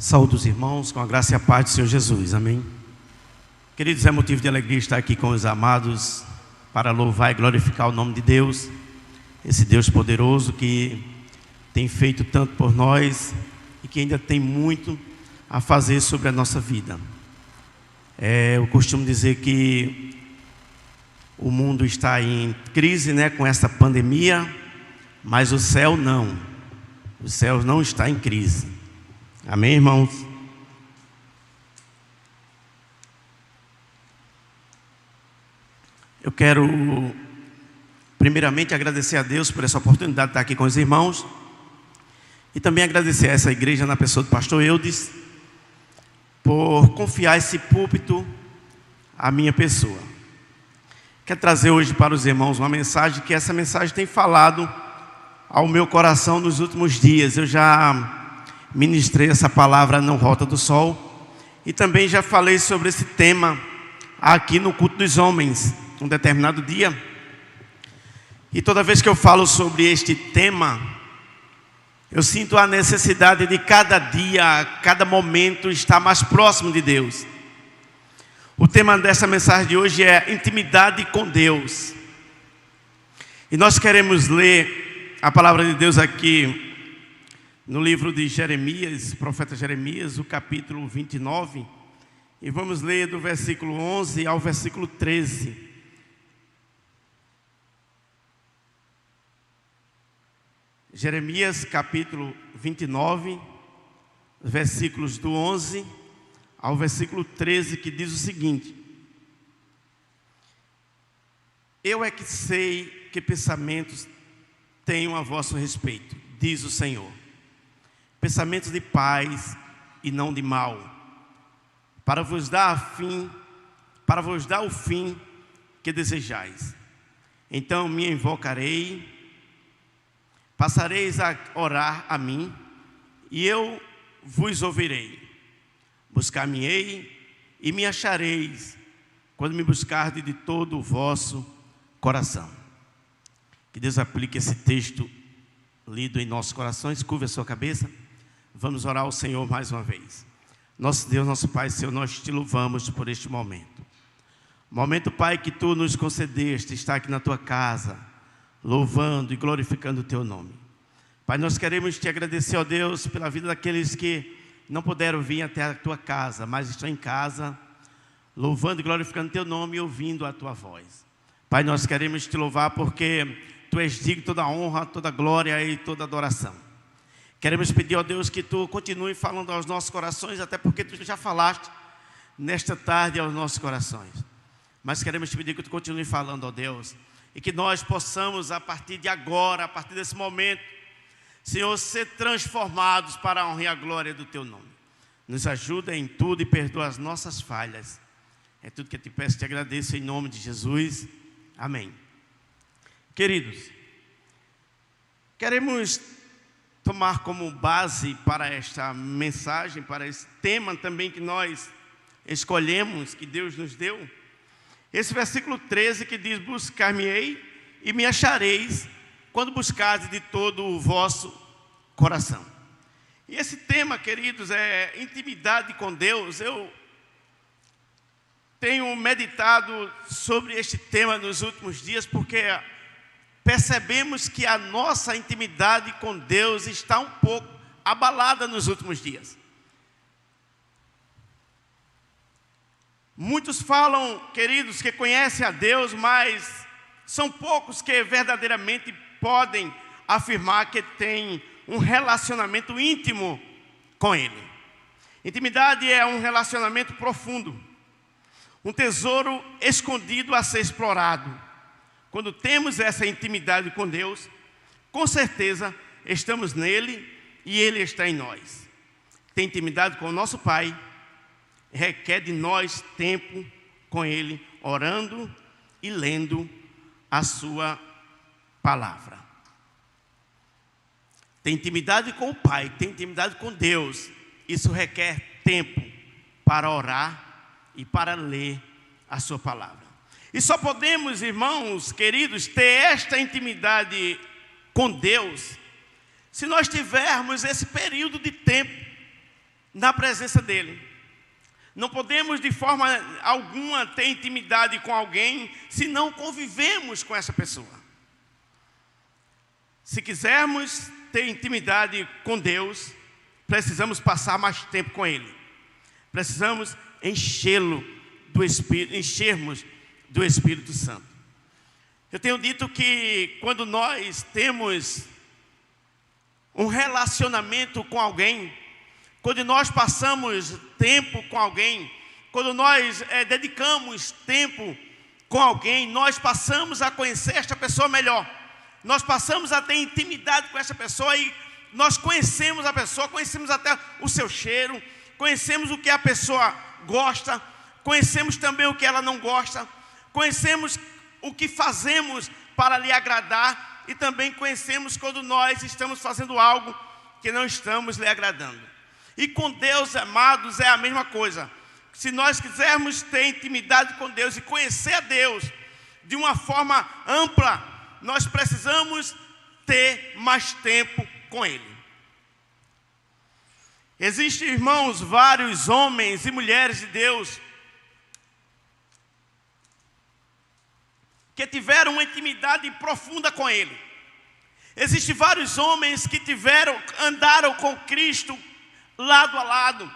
Saúdo os irmãos com a graça e a paz do Senhor Jesus, amém? Queridos, é motivo de alegria estar aqui com os amados para louvar e glorificar o nome de Deus, esse Deus poderoso que tem feito tanto por nós e que ainda tem muito a fazer sobre a nossa vida. Eu costumo dizer que o mundo está em crise, com essa pandemia, mas o céu não. O céu não está em crise. Amém, irmãos? Eu quero primeiramente agradecer a Deus por essa oportunidade de estar aqui com os irmãos e também agradecer a essa igreja na pessoa do pastor Eudes por confiar esse púlpito à minha pessoa. Quero trazer hoje para os irmãos uma mensagem que essa mensagem tem falado ao meu coração nos últimos dias. Eu já ministrei essa palavra no Rota do Sol e também já falei sobre esse tema aqui no culto dos homens, um determinado dia. E toda vez que eu falo sobre este tema, eu sinto a necessidade de cada dia, cada momento estar mais próximo de Deus. O tema dessa mensagem de hoje é intimidade com Deus. E nós queremos ler a palavra de Deus aqui no livro de Jeremias, profeta Jeremias, o capítulo 29, e vamos ler do versículo 11 ao versículo 13. Jeremias, capítulo 29, versículos do 11 ao versículo 13, que diz o seguinte: Eu é que sei que pensamentos tenho a vosso respeito, diz o Senhor. Pensamentos de paz e não de mal, para vos dar o fim que desejais. Então me invocarei, passareis a orar a mim, e eu vos ouvirei. Buscar-me-ei e me achareis, quando me buscardes de todo o vosso coração. Que Deus aplique esse texto lido em nossos corações. Curva a sua cabeça. Vamos orar ao Senhor mais uma vez. Nosso Deus, nosso Pai, Senhor, nós te louvamos por este momento. Momento, Pai, que Tu nos concedeste estar aqui na Tua casa, louvando e glorificando o Teu nome. Pai, nós queremos Te agradecer, ó Deus, pela vida daqueles que não puderam vir até a Tua casa, mas estão em casa, louvando e glorificando o Teu nome e ouvindo a Tua voz. Pai, nós queremos Te louvar porque Tu és digno de toda honra, toda glória e toda adoração. Queremos pedir, ó Deus, que Tu continue falando aos nossos corações, até porque Tu já falaste nesta tarde aos nossos corações. Mas queremos te pedir que Tu continue falando, ó Deus, e que nós possamos, a partir de agora, a partir desse momento, Senhor, ser transformados para a honra e a glória do Teu nome. Nos ajuda em tudo e perdoa as nossas falhas. É tudo que eu te peço e te agradeço em nome de Jesus. Amém. Queridos, queremos tomar como base para esta mensagem, para esse tema também que nós escolhemos, que Deus nos deu, esse versículo 13 que diz: Buscar-me-ei e me achareis, quando buscardes de todo o vosso coração. E esse tema, queridos, é intimidade com Deus. Eu tenho meditado sobre este tema nos últimos dias, porque percebemos que a nossa intimidade com Deus está um pouco abalada nos últimos dias. Muitos falam, queridos, que conhecem a Deus, mas são poucos que verdadeiramente podem afirmar que têm um relacionamento íntimo com Ele. Intimidade é um relacionamento profundo, um tesouro escondido a ser explorado. Quando temos essa intimidade com Deus, com certeza estamos nele e Ele está em nós. Ter intimidade com o nosso Pai requer de nós tempo com Ele, orando e lendo a Sua palavra. Ter intimidade com o Pai, ter intimidade com Deus, isso requer tempo para orar e para ler a Sua palavra. E só podemos, irmãos queridos, ter esta intimidade com Deus se nós tivermos esse período de tempo na presença dEle. Não podemos de forma alguma ter intimidade com alguém se não convivemos com essa pessoa. Se quisermos ter intimidade com Deus, precisamos passar mais tempo com Ele. Precisamos enchermos do Espírito Santo. Eu tenho dito que quando nós temos um relacionamento com alguém, quando nós passamos tempo com alguém, quando nós dedicamos tempo com alguém, nós passamos a conhecer esta pessoa melhor. Nós passamos a ter intimidade com essa pessoa e nós conhecemos a pessoa, conhecemos até o seu cheiro, conhecemos o que a pessoa gosta, conhecemos também o que ela não gosta, conhecemos o que fazemos para lhe agradar e também conhecemos quando nós estamos fazendo algo que não estamos lhe agradando. E com Deus, amados, é a mesma coisa. Se nós quisermos ter intimidade com Deus e conhecer a Deus de uma forma ampla, nós precisamos ter mais tempo com Ele. Existem, irmãos, vários homens e mulheres de Deus que tiveram uma intimidade profunda com Ele. Existem vários homens que andaram com Cristo lado a lado.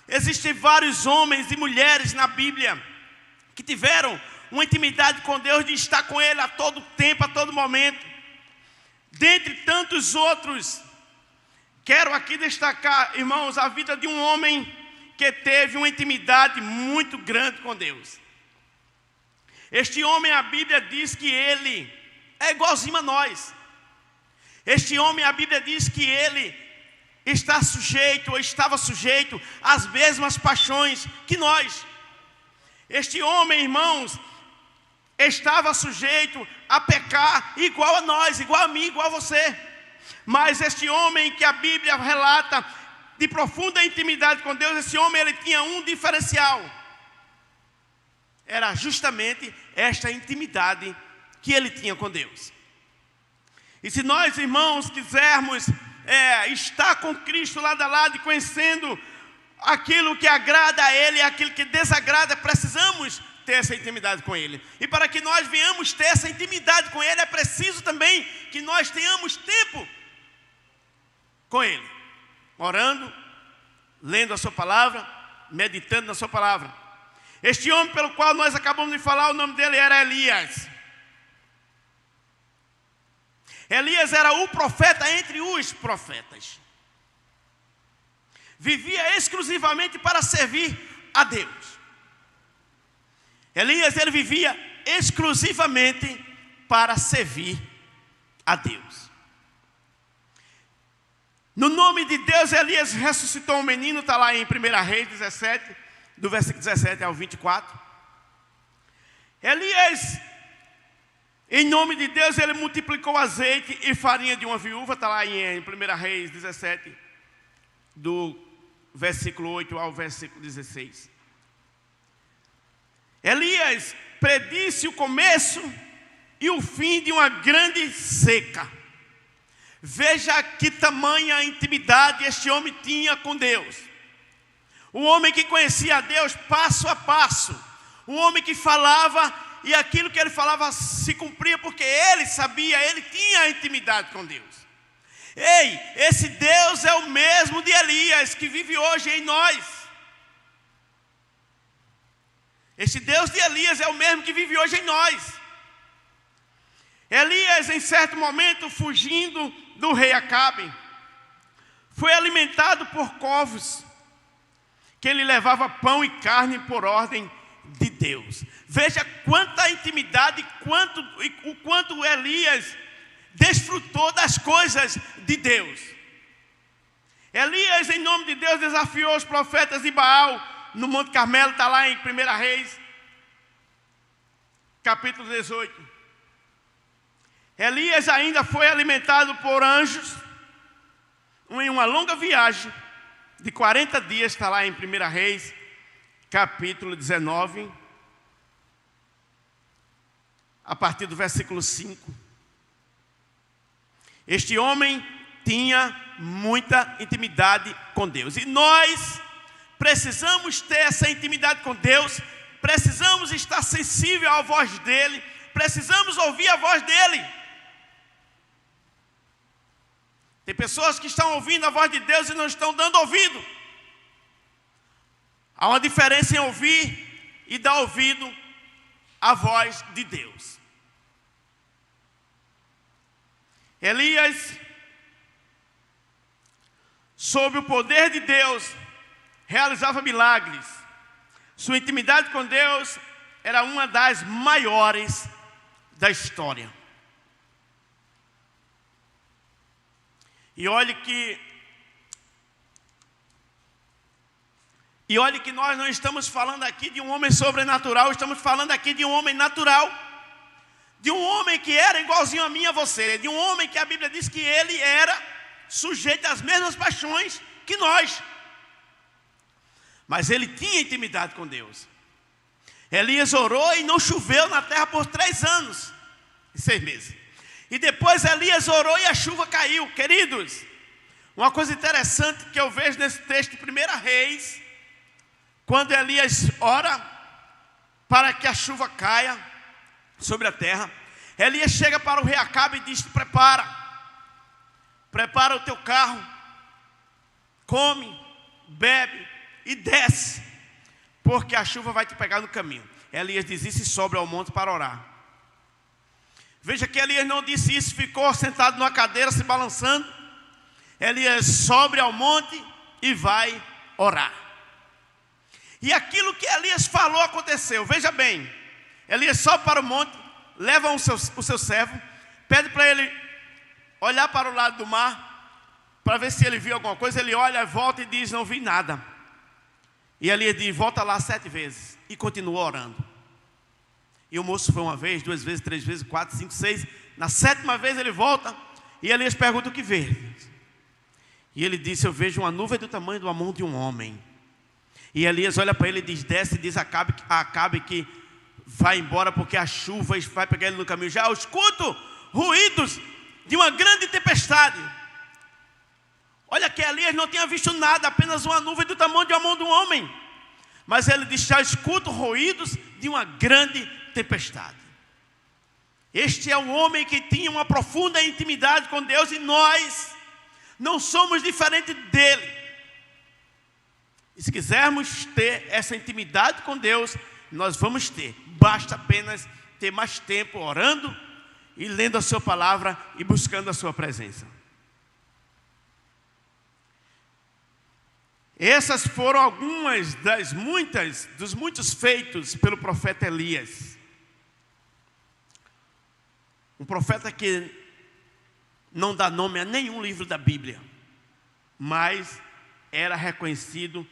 Existem vários homens e mulheres na Bíblia que tiveram uma intimidade com Deus de estar com Ele a todo tempo, a todo momento. Dentre tantos outros, quero aqui destacar, irmãos, a vida de um homem que teve uma intimidade muito grande com Deus. Este homem, a Bíblia diz que ele é igualzinho a nós. Este homem, a Bíblia diz que ele está sujeito ou estava sujeito às mesmas paixões que nós. Este homem, irmãos, estava sujeito a pecar igual a nós, igual a mim, igual a você. Mas este homem que a Bíblia relata de profunda intimidade com Deus, esse homem ele tinha um diferencial. Era justamente esta intimidade que ele tinha com Deus. E se nós, irmãos, quisermos estar com Cristo lado a lado e conhecendo aquilo que agrada a Ele e aquilo que desagrada, precisamos ter essa intimidade com Ele. E para que nós venhamos ter essa intimidade com Ele, é preciso também que nós tenhamos tempo com Ele. Orando, lendo a sua palavra, meditando na sua palavra. Este homem pelo qual nós acabamos de falar, o nome dele era Elias. Elias era o profeta entre os profetas. Vivia exclusivamente para servir a Deus. Elias, ele vivia exclusivamente para servir a Deus. No nome de Deus, Elias ressuscitou um menino, está lá em 1 Reis 17, do versículo 17 ao 24. Elias, em nome de Deus, ele multiplicou azeite e farinha de uma viúva, está lá em 1 Reis 17, do versículo 8 ao versículo 16. Elias predisse o começo e o fim de uma grande seca. Veja que tamanha intimidade este homem tinha com Deus. O homem que conhecia a Deus passo a passo. O homem que falava e aquilo que ele falava se cumpria porque ele sabia, ele tinha intimidade com Deus. Ei, esse Deus é o mesmo de Elias que vive hoje em nós. Esse Deus de Elias é o mesmo que vive hoje em nós. Elias, em certo momento, fugindo do rei Acabe, foi alimentado por corvos, que ele levava pão e carne por ordem de Deus. Veja quanta intimidade, o quanto Elias desfrutou das coisas de Deus. Elias, em nome de Deus, desafiou os profetas de Baal no Monte Carmelo, está lá em 1 Reis, capítulo 18. Elias ainda foi alimentado por anjos em uma longa viagem de 40 dias, está lá em 1 Reis, capítulo 19, a partir do versículo 5. Este homem tinha muita intimidade com Deus. E nós precisamos ter essa intimidade com Deus, precisamos estar sensível à voz dEle, precisamos ouvir a voz dEle. Tem pessoas que estão ouvindo a voz de Deus e não estão dando ouvido. Há uma diferença em ouvir e dar ouvido à voz de Deus. Elias, sob o poder de Deus, realizava milagres. Sua intimidade com Deus era uma das maiores da história. E olhe que nós não estamos falando aqui de um homem sobrenatural, estamos falando aqui de um homem natural, de um homem que era igualzinho a mim e a você, de um homem que a Bíblia diz que ele era sujeito às mesmas paixões que nós. Mas ele tinha intimidade com Deus. Elias orou e não choveu na terra por 3 anos e 6 meses. E depois Elias orou e a chuva caiu. Queridos, uma coisa interessante que eu vejo nesse texto de 1 Reis, quando Elias ora para que a chuva caia sobre a terra, Elias chega para o rei Acabe e diz: prepara o teu carro, come, bebe e desce, porque a chuva vai te pegar no caminho. Elias diz isso e sobe ao monte para orar. Veja que Elias não disse isso, ficou sentado numa cadeira se balançando. Elias sobe ao monte e vai orar. E aquilo que Elias falou aconteceu. Veja bem, Elias sobe para o monte, leva o seu servo, pede para ele olhar para o lado do mar, para ver se ele viu alguma coisa. Ele olha, volta e diz: não vi nada. E Elias diz: volta lá 7 vezes. E continua orando. E o moço foi 1 vez, 2 vezes, 3 vezes, 4, 5, 6. Na 7ª vez ele volta e Elias pergunta: o que vê? E ele disse: eu vejo uma nuvem do tamanho da mão de um homem. E Elias olha para ele e diz: desce, e diz a Acabe que vai embora, porque a chuva vai pegar ele no caminho. Já eu escuto ruídos de uma grande tempestade. Olha que Elias não tinha visto nada, apenas uma nuvem do tamanho de uma mão de um homem. Mas ele diz: já escuto ruídos de uma grande tempestade. Este é um homem que tinha uma profunda intimidade com Deus, e nós não somos diferentes dele. E se quisermos ter essa intimidade com Deus, nós vamos ter. Basta apenas ter mais tempo orando e lendo a sua palavra e buscando a sua presença. Essas foram algumas dos muitos feitos pelo profeta Elias. Um profeta que não dá nome a nenhum livro da Bíblia, mas era reconhecido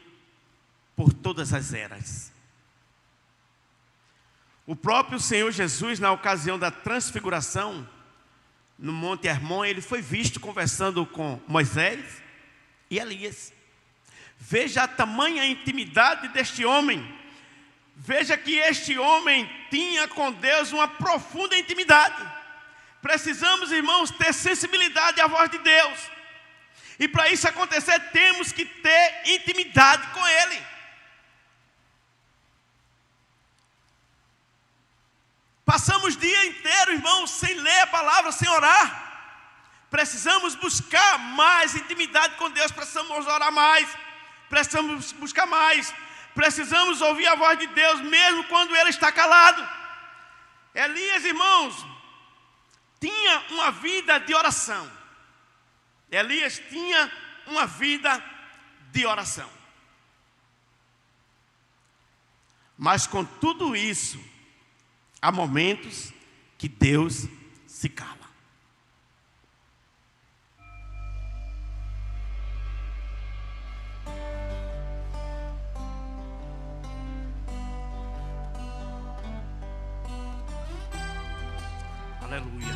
por todas as eras. O próprio Senhor Jesus, na ocasião da transfiguração, no Monte Hermon, ele foi visto conversando com Moisés e Elias. Veja a tamanha intimidade deste homem. Veja que este homem tinha com Deus uma profunda intimidade. Precisamos, irmãos, ter sensibilidade à voz de Deus. E para isso acontecer, temos que ter intimidade com Ele. Passamos o dia inteiro, irmãos, sem ler a palavra, sem orar. Precisamos buscar mais intimidade com Deus. Precisamos orar mais. Precisamos buscar mais. Precisamos ouvir a voz de Deus, mesmo quando Ele está calado. Elias, irmãos, tinha uma vida de oração. Elias tinha uma vida de oração. Mas com tudo isso, há momentos que Deus se cala. Aleluia.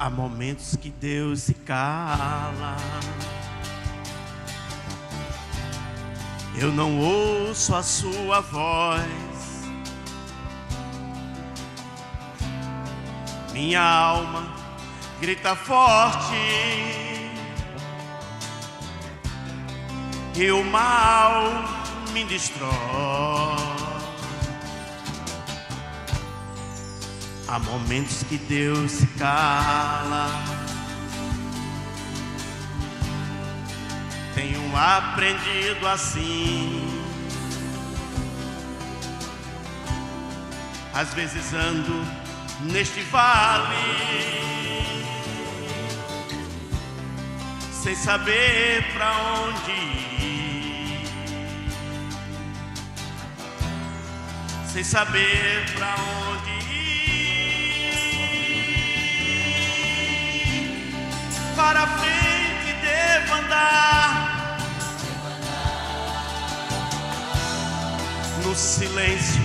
Há momentos que Deus se cala. Eu não ouço a sua voz. Minha alma grita forte e o mal me destrói. Há momentos que Deus se cala. Tenho aprendido assim. Às vezes ando neste vale sem saber pra onde ir, sem saber pra onde ir. Para frente devo andar, no silêncio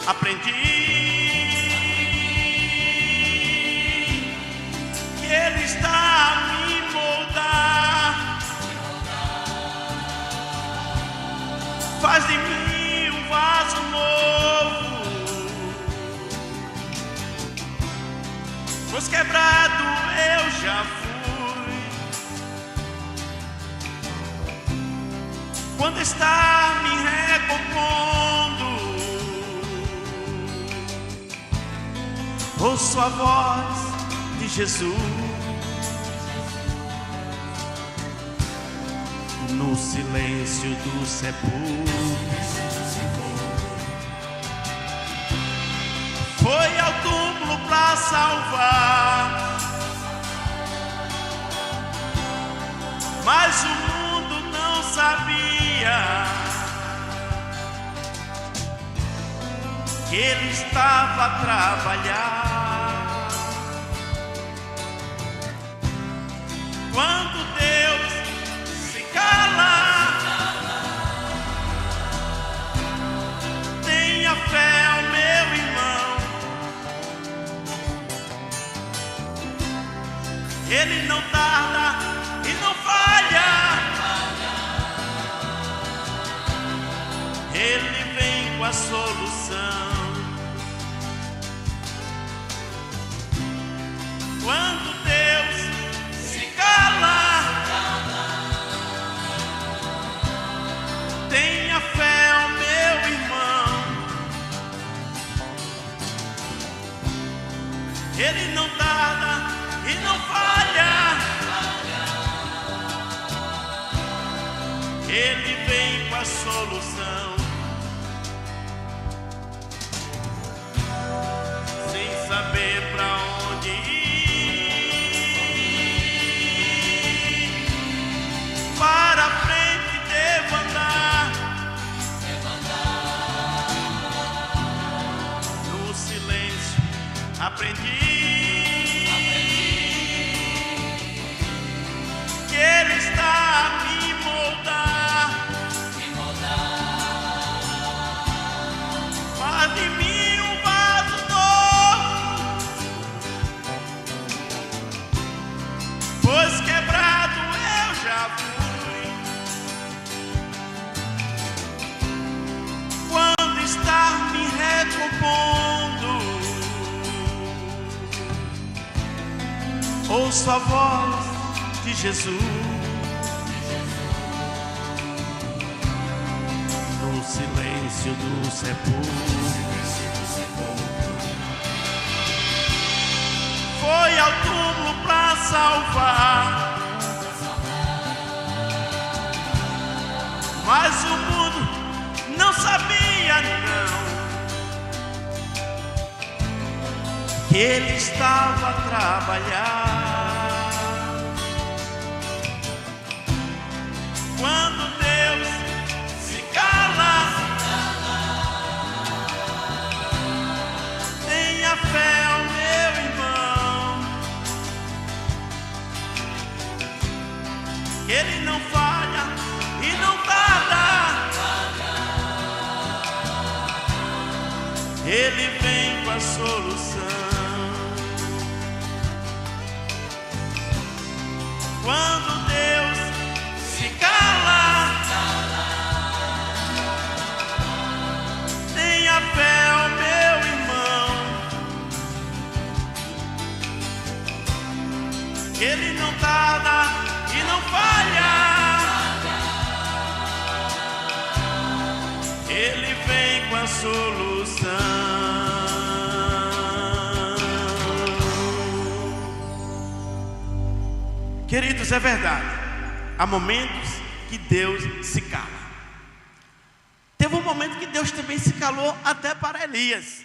aprendi que Ele está a me moldar. Faz de mim um vaso novo, pois quebrado eu já fui. Quando está me recompondo, ouço a voz de Jesus no silêncio do sepulcro. Foi ao túmulo pra salvar, mas o mundo não sabia que Ele estava a trabalhar. Quando Deus se cala, tenha fé, ó meu irmão. Ele não tarda e não falha. Ele vem com a solução. Quando Deus se cala, tenha fé, ó meu irmão. Ele não tarda e não falha. Ele vem com a solução. Sem saber pra onde ir, para frente devo andar, no silêncio aprendi que Ele está a me moldar. Faz de mim um vaso novo, pois quebrado eu já fui. Quando está me recompondo, ouço a voz de Jesus no silêncio do sepulcro. Foi ao túmulo pra salvar, mas o mundo não sabia não que Ele estava a trabalhar. Quando Deus se cala, tenha fé, ó meu irmão. Ele não falha e não tarda. Ele vem com a solução. Ele não tarda e não falha. Ele vem com a solução. Queridos, é verdade. Há momentos que Deus se cala. Teve um momento que Deus também se calou até para Elias.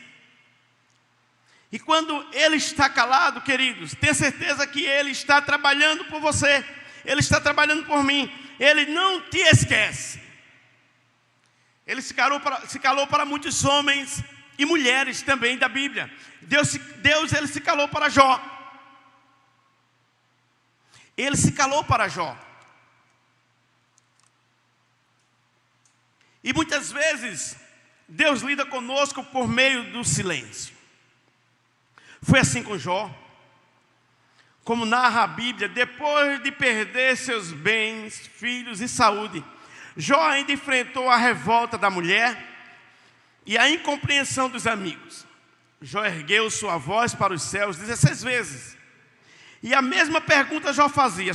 E quando Ele está calado, queridos, tenha certeza que Ele está trabalhando por você. Ele está trabalhando por mim. Ele não te esquece. Ele se calou para muitos homens e mulheres também da Bíblia. Deus ele se calou para Jó. Ele se calou para Jó. E muitas vezes, Deus lida conosco por meio do silêncio. Foi assim com Jó. Como narra a Bíblia, depois de perder seus bens, filhos e saúde, Jó ainda enfrentou a revolta da mulher e a incompreensão dos amigos. Jó ergueu sua voz para os céus 16 vezes. E a mesma pergunta Jó fazia: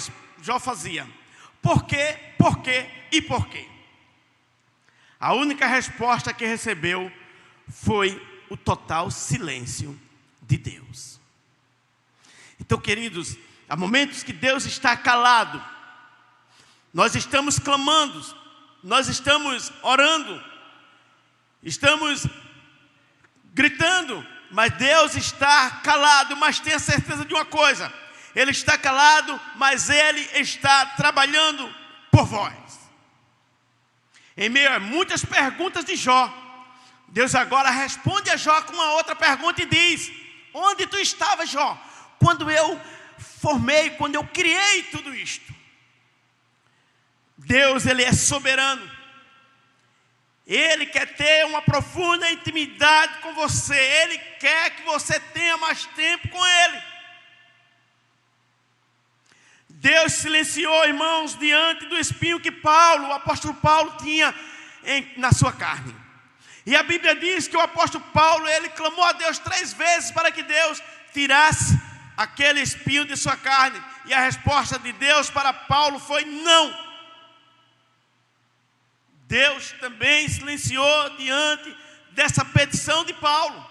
por quê, por quê e por quê? A única resposta que recebeu foi o total silêncio de Deus. Então, queridos, há momentos que Deus está calado. Nós estamos clamando, nós estamos orando, estamos gritando, mas Deus está calado. Mas tenha certeza de uma coisa: Ele está calado, mas Ele está trabalhando por vós. Em meio a muitas perguntas de Jó, Deus agora responde a Jó com uma outra pergunta e diz: onde tu estavas, Jó, quando eu formei, quando eu criei tudo isto? Deus, Ele é soberano. Ele quer ter uma profunda intimidade com você. Ele quer que você tenha mais tempo com Ele. Deus silenciou, irmãos, diante do espinho que o apóstolo Paulo tinha na sua carne. E a Bíblia diz que o apóstolo Paulo, ele clamou a Deus 3 vezes para que Deus tirasse aquele espinho de sua carne. E a resposta de Deus para Paulo foi não. Deus também silenciou diante dessa petição de Paulo.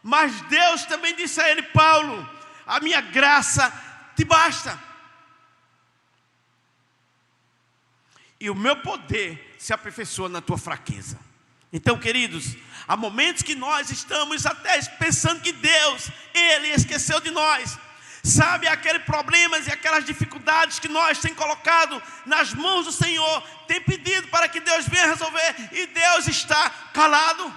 Mas Deus também disse a ele: Paulo, a minha graça te basta. E o meu poder se aperfeiçoa na tua fraqueza. Então, queridos, há momentos que nós estamos até pensando que Deus, Ele esqueceu de nós. Sabe, aqueles problemas e aquelas dificuldades que nós temos colocado nas mãos do Senhor, tem pedido para que Deus venha resolver, e Deus está calado.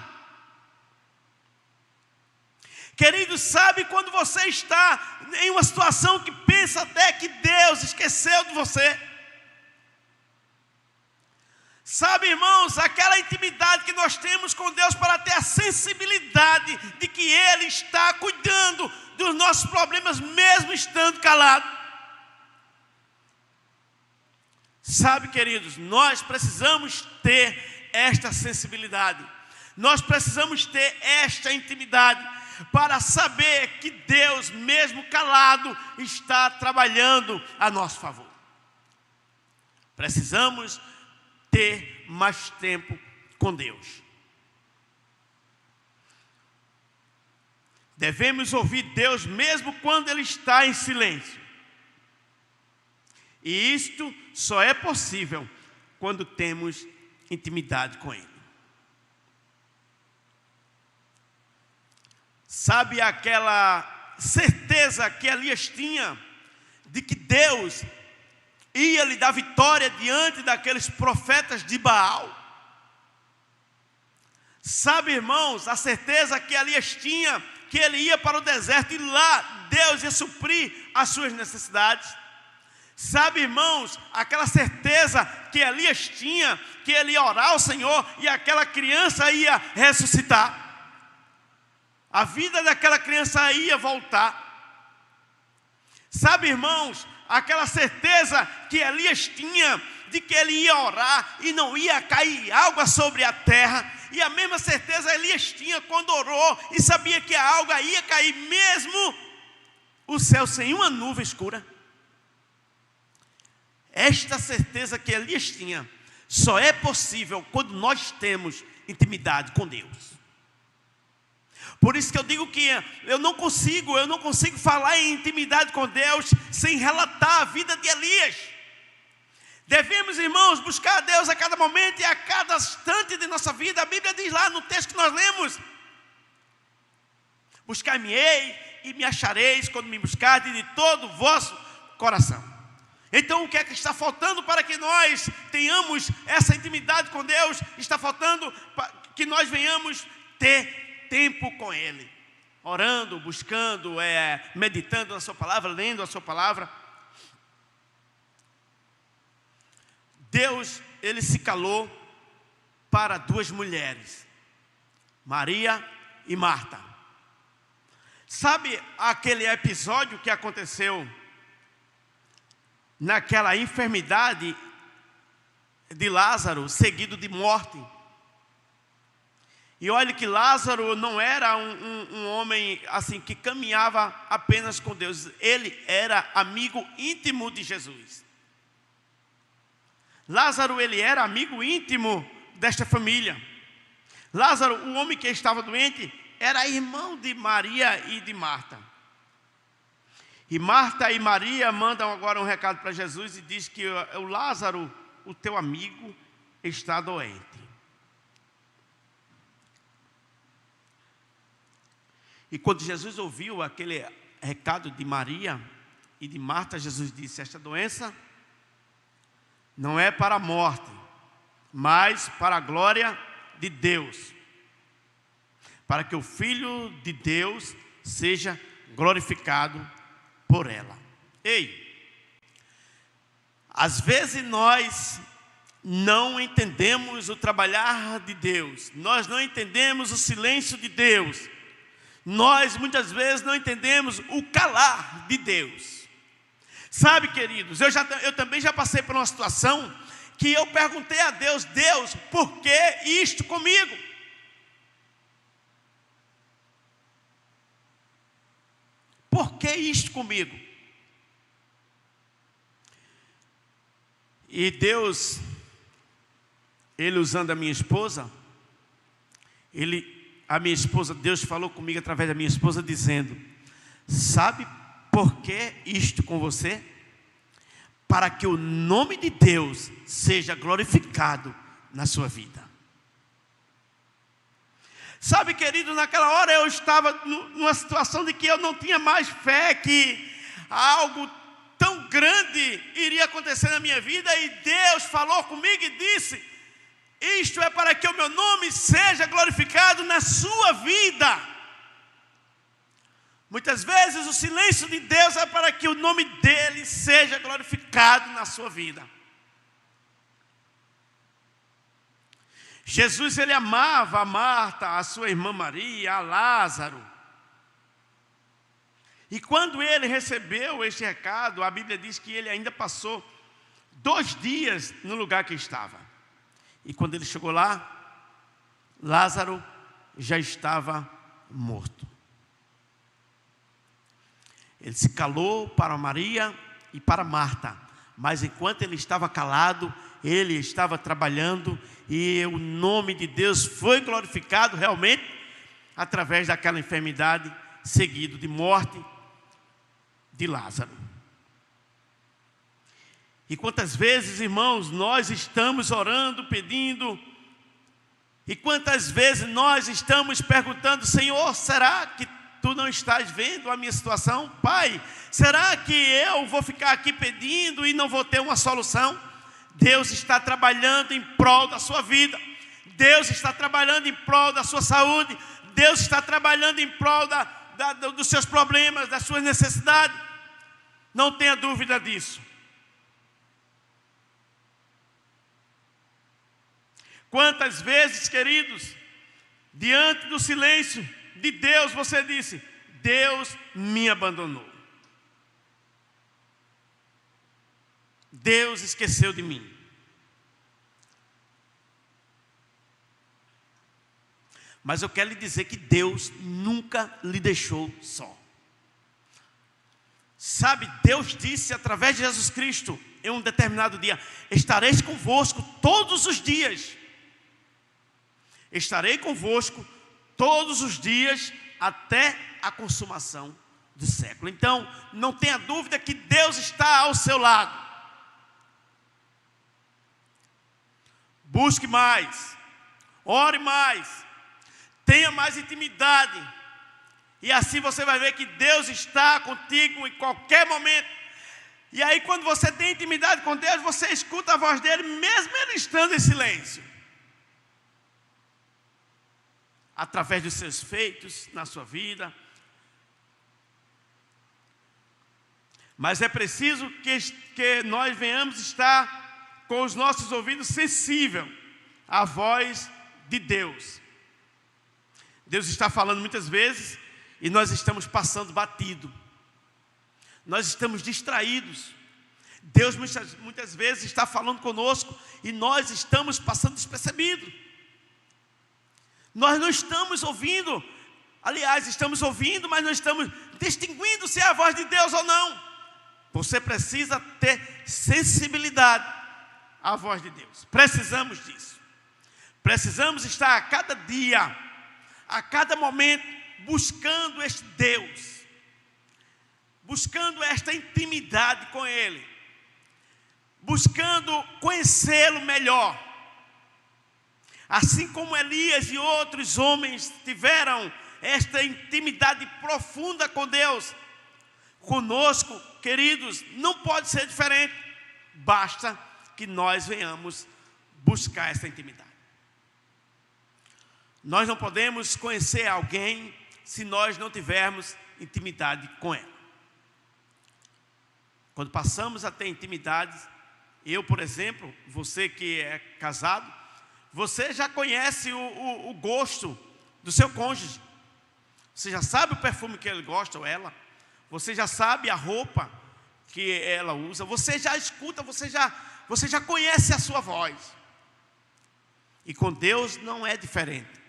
Queridos, sabe quando você está em uma situação que pensa até que Deus esqueceu de você? Sabe, irmãos, aquela intimidade que nós temos com Deus para ter a sensibilidade de que Ele está cuidando dos nossos problemas, mesmo estando calado. Sabe, queridos, nós precisamos ter esta sensibilidade. Nós precisamos ter esta intimidade para saber que Deus, mesmo calado, está trabalhando a nosso favor. Precisamos ter mais tempo com Deus. Devemos ouvir Deus mesmo quando Ele está em silêncio. E isto só é possível quando temos intimidade com Ele. Sabe aquela certeza que Elias tinha de que Deus ia lhe dar vitória diante daqueles profetas de Baal? Sabe, irmãos, a certeza que Elias tinha que ele ia para o deserto e lá Deus ia suprir as suas necessidades? Sabe, irmãos, aquela certeza que Elias tinha que ele ia orar ao Senhor e aquela criança ia ressuscitar? A vida daquela criança ia voltar. Sabe, irmãos, aquela certeza que Elias tinha de que ele ia orar e não ia cair água sobre a terra. E a mesma certeza Elias tinha quando orou e sabia que a água ia cair, mesmo o céu sem uma nuvem escura. Esta certeza que Elias tinha só é possível quando nós temos intimidade com Deus. Por isso que eu digo que eu não consigo falar em intimidade com Deus sem relatar a vida de Elias. Devemos, irmãos, buscar a Deus a cada momento e a cada instante de nossa vida. A Bíblia diz lá no texto que nós lemos: buscar-me-ei e me achareis quando me buscardes de todo o vosso coração. Então o que é que está faltando para que nós tenhamos essa intimidade com Deus? Está faltando para que nós venhamos ter tempo com Ele, orando, buscando, meditando na sua palavra, lendo a sua palavra. Deus, Ele se calou para duas mulheres, Maria e Marta. Sabe aquele episódio que aconteceu naquela enfermidade de Lázaro, seguido de morte? E olhe que Lázaro não era um homem assim que caminhava apenas com Deus. Ele era amigo íntimo de Jesus. Lázaro, ele era amigo íntimo desta família. Lázaro, o homem que estava doente, era irmão de Maria e de Marta. E Marta e Maria mandam agora um recado para Jesus e diz que o Lázaro, o teu amigo, está doente. E quando Jesus ouviu aquele recado de Maria e de Marta, Jesus disse: esta doença não é para a morte, mas para a glória de Deus, para que o Filho de Deus seja glorificado por ela. Ei, às vezes nós não entendemos o trabalhar de Deus, nós não entendemos o silêncio de Deus, nós muitas vezes não entendemos o calar de Deus. Sabe, queridos, eu também já passei por uma situação que eu perguntei a Deus: Deus, por que isto comigo? Por que isto comigo? E Deus, Ele usando a minha esposa, Deus falou comigo através da minha esposa dizendo: sabe por que isto com você? Para que o nome de Deus seja glorificado na sua vida. Sabe, querido, naquela hora eu estava numa situação de que eu não tinha mais fé que algo tão grande iria acontecer na minha vida, e Deus falou comigo e disse: isto é para que o meu nome seja glorificado na sua vida. Muitas vezes o silêncio de Deus é para que o nome dele seja glorificado na sua vida. Jesus, ele amava a Marta, a sua irmã Maria, a Lázaro. E quando ele recebeu este recado, a Bíblia diz que ele ainda passou 2 dias no lugar que estava. E quando ele chegou lá, Lázaro já estava morto. Ele se calou para Maria e para Marta, mas enquanto ele estava calado, ele estava trabalhando, e o nome de Deus foi glorificado realmente através daquela enfermidade, seguido de morte de Lázaro. E quantas vezes, irmãos, nós estamos orando, pedindo, e quantas vezes nós estamos perguntando: Senhor, será que Tu não estás vendo a minha situação? Pai, será que eu vou ficar aqui pedindo e não vou ter uma solução? Deus está trabalhando em prol da sua vida. Deus está trabalhando em prol da sua saúde. Deus está trabalhando em prol dos seus problemas, das suas necessidades. Não tenha dúvida disso. Quantas vezes, queridos, diante do silêncio de Deus, você disse: Deus me abandonou, Deus esqueceu de mim. Mas eu quero lhe dizer que Deus nunca lhe deixou só. Sabe, Deus disse através de Jesus Cristo, em um determinado dia: estareis convosco todos os dias. Estarei convosco todos os dias até a consumação do século. Então, não tenha dúvida que Deus está ao seu lado. Busque mais, ore mais, tenha mais intimidade. E assim você vai ver que Deus está contigo em qualquer momento. E aí, quando você tem intimidade com Deus, você escuta a voz dele, mesmo ele estando em silêncio. Através dos seus feitos na sua vida. Mas é preciso que nós venhamos estar com os nossos ouvidos sensíveis à voz de Deus. Deus está falando muitas vezes e nós estamos passando batido. Nós estamos distraídos. Deus muitas vezes está falando conosco e nós estamos passando despercebido. Nós não estamos ouvindo, aliás, estamos ouvindo, mas não estamos distinguindo se é a voz de Deus ou não. Você precisa ter sensibilidade à voz de Deus. Precisamos disso. Precisamos estar a cada dia, a cada momento, buscando este Deus, buscando esta intimidade com Ele, buscando conhecê-lo melhor. Assim como Elias e outros homens tiveram esta intimidade profunda com Deus, conosco, queridos, não pode ser diferente. Basta que nós venhamos buscar essa intimidade. Nós não podemos conhecer alguém se nós não tivermos intimidade com ela. Quando passamos a ter intimidade, eu, por exemplo, você que é casado, você já conhece o gosto do seu cônjuge. Você já sabe o perfume que ele gosta ou ela. Você já sabe a roupa que ela usa. Você já escuta, você já conhece a sua voz. E com Deus não é diferente.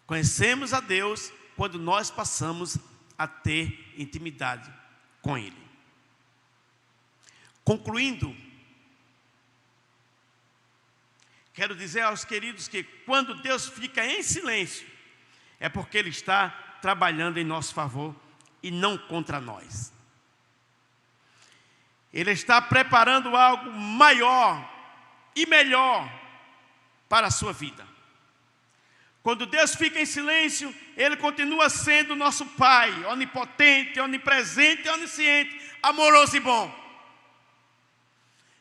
Conhecemos a Deus quando nós passamos a ter intimidade com Ele. Concluindo, quero dizer aos queridos que quando Deus fica em silêncio, é porque Ele está trabalhando em nosso favor e não contra nós. Ele está preparando algo maior e melhor para a sua vida. Quando Deus fica em silêncio, Ele continua sendo nosso Pai, onipotente, onipresente e onisciente, amoroso e bom.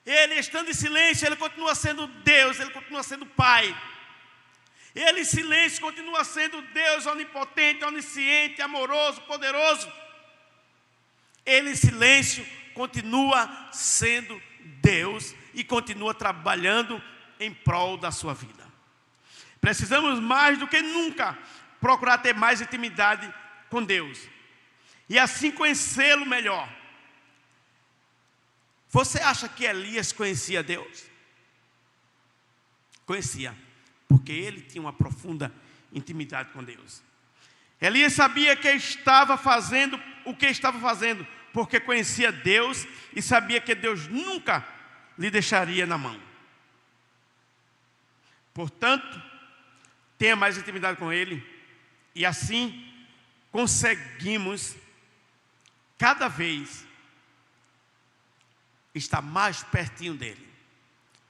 Ele estando em silêncio, Ele continua sendo Deus, Ele continua sendo Pai. Ele em silêncio continua sendo Deus onipotente, onisciente, amoroso, poderoso. Ele em silêncio continua sendo Deus e continua trabalhando em prol da sua vida. Precisamos mais do que nunca procurar ter mais intimidade com Deus e assim conhecê-lo melhor. Você acha que Elias conhecia Deus? Conhecia, porque ele tinha uma profunda intimidade com Deus. Elias sabia que estava fazendo o que estava fazendo, porque conhecia Deus e sabia que Deus nunca lhe deixaria na mão. Portanto, tenha mais intimidade com Ele e assim conseguimos cada vez estar mais pertinho dEle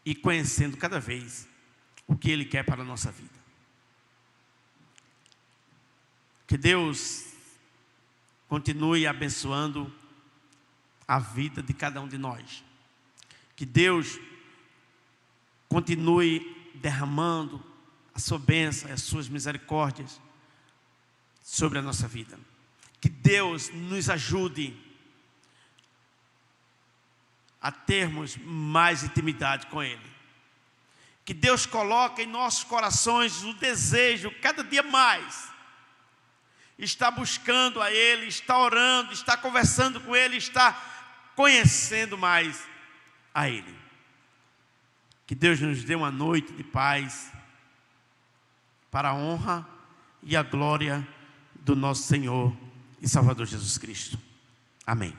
e conhecendo cada vez o que Ele quer para a nossa vida. Que Deus continue abençoando a vida de cada um de nós. Que Deus continue derramando a sua bênção e as suas misericórdias sobre a nossa vida. Que Deus nos ajude a termos mais intimidade com Ele. Que Deus coloque em nossos corações o desejo, cada dia mais, está buscando a Ele, está orando, está conversando com Ele, está conhecendo mais a Ele. Que Deus nos dê uma noite de paz, para a honra e a glória do nosso Senhor e Salvador Jesus Cristo. Amém.